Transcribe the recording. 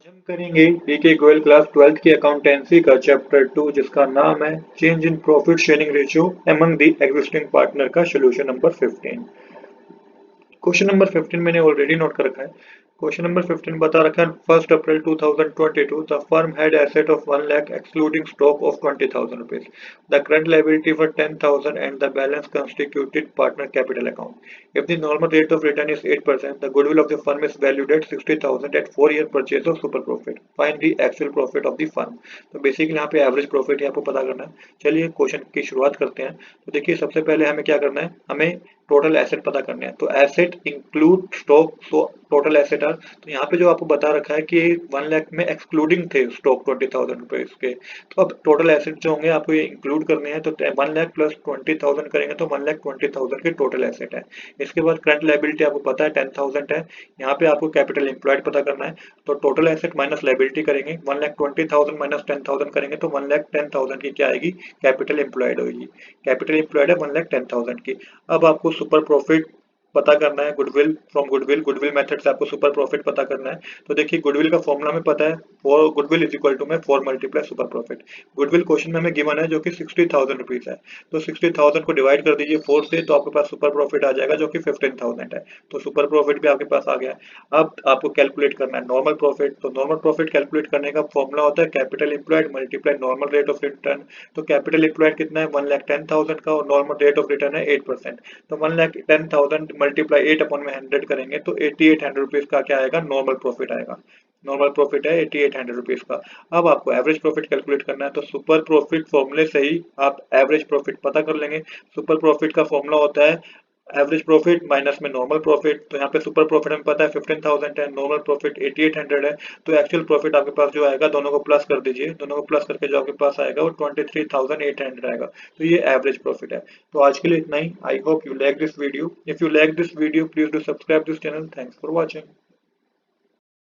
हम करेंगे DK Goyal class 12th की अकाउंटेंसी का चैप्टर 2 जिसका नाम है change in profit sharing ratio among the existing partner का सोल्यूशन नंबर 15। क्वेश्चन नंबर 15 मैंने ऑलरेडी नोट कर रखा है। क्वेश्चन नंबर 15 बता रखा है 1 April 2022 the firm had asset of 1 lakh excluding stock of 20,000 rupees. The current liability for 10,000 and the balance constituted partner capital account. If the normal rate of return is 8%, the goodwill of the firm is valued at 60,000 at 4 year purchase of super profit. Find the actual profit of the firm. तो basically यहाँ पे average profit आपको पता करना है। चलिए question की शुरुआत करते हैं। तो देखिए सबसे पहले हमें क्या करना है, हमें टोटल एसेट पता करने हैं। तो एसेट इंक्लूड स्टॉक, तो टोटल एसेट आर, तो यहाँ पे जो आपको बता रखा है कि 1 लाख में एक्सक्लूडिंग थे स्टॉक 20,000 रुपीज के। तो अब टोटल एसेट जो होंगे आपको ये इंक्लूड करने हैं। तो 1 लाख प्लस 20,000 करेंगे तो 1 लाख 20,000 के टोटल एसेट है। इसके बाद करंट लायबिलिटी आपको पता है 10,000 है। यहाँ पे आपको कैपिटल एम्प्लॉयड पता करना है। तो टोटल एसेट माइनस लायबिलिटी करेंगे, 1 लाख 20,000 माइनस 10,000 करेंगे तो 1 लाख 10,000 की क्या आएगी, कैपिटल एम्प्लॉयड होगी। कैपिटल एम्प्लॉयड है 1 लाख 10,000 की। अब आपको सुपर प्रॉफिट पता करना है, गुडविल फ्रॉम गुडविल मेथड से आपको सुपर प्रॉफिट पता करना है। तो देखिए गुडविल का फॉर्मूला में पता है, for goodwill is equal to में 4 multiply super profit. Goodwill question में हमें गिवन है जो कि 60,000 रुपीज है। तो 60,000 को डिवाइड कर दीजिए 4 से, तो आपके पास सुपर प्रॉफिट आ जाएगा जो कि 15,000 है। तो सुपर प्रॉफिट भी आपके पास आ गया है। अब आपको कैलकुलेट करना है नॉर्मल प्रॉफिट। तो नॉर्मल प्रॉफिट कैलकुलेट करने का फॉर्मूला होता है capital employed multiply normal rate of return. तो कैपिटल एम्प्लॉयड कितना है, 1 लाख 10,000 का, और नॉर्मल रेट ऑफ रिटर्न है 8%। तो 1 लाख 10,000 मल्टीप्लाई 8 अपॉन में 100 करेंगे तो 8800 रुपीज का क्या आएगा, नॉर्मल प्रॉफिट आएगा। नॉर्मल प्रॉफिट है 8800 रुपीज का। अब आपको एवरेज प्रॉफिट कैलकुलेट करना है। तो सुपर प्रॉफिट फॉर्मूले से ही आप एवरेज प्रॉफिट पता कर लेंगे। सुपर प्रॉफिट का फॉर्मूला होता है एवरेज प्रॉफिट माइनस में नॉर्मल प्रॉफिट। तो यहाँ पे सुपर प्रॉफिट हमें पता है 15,000 है, नॉर्मल प्रॉफिट 8800 है। तो एक्चुअल प्रॉफिट आपके पास जो आएगा, दोनों को प्लस कर दीजिए, दोनों को प्लस करके जो आपके पास आएगा वो 23,800 आएगा। तो ये एवरेज प्रॉफिट है। तो आज के लिए इतना ही। I hope you like this video. If you like this video please do subscribe this channel. Thanks for watching.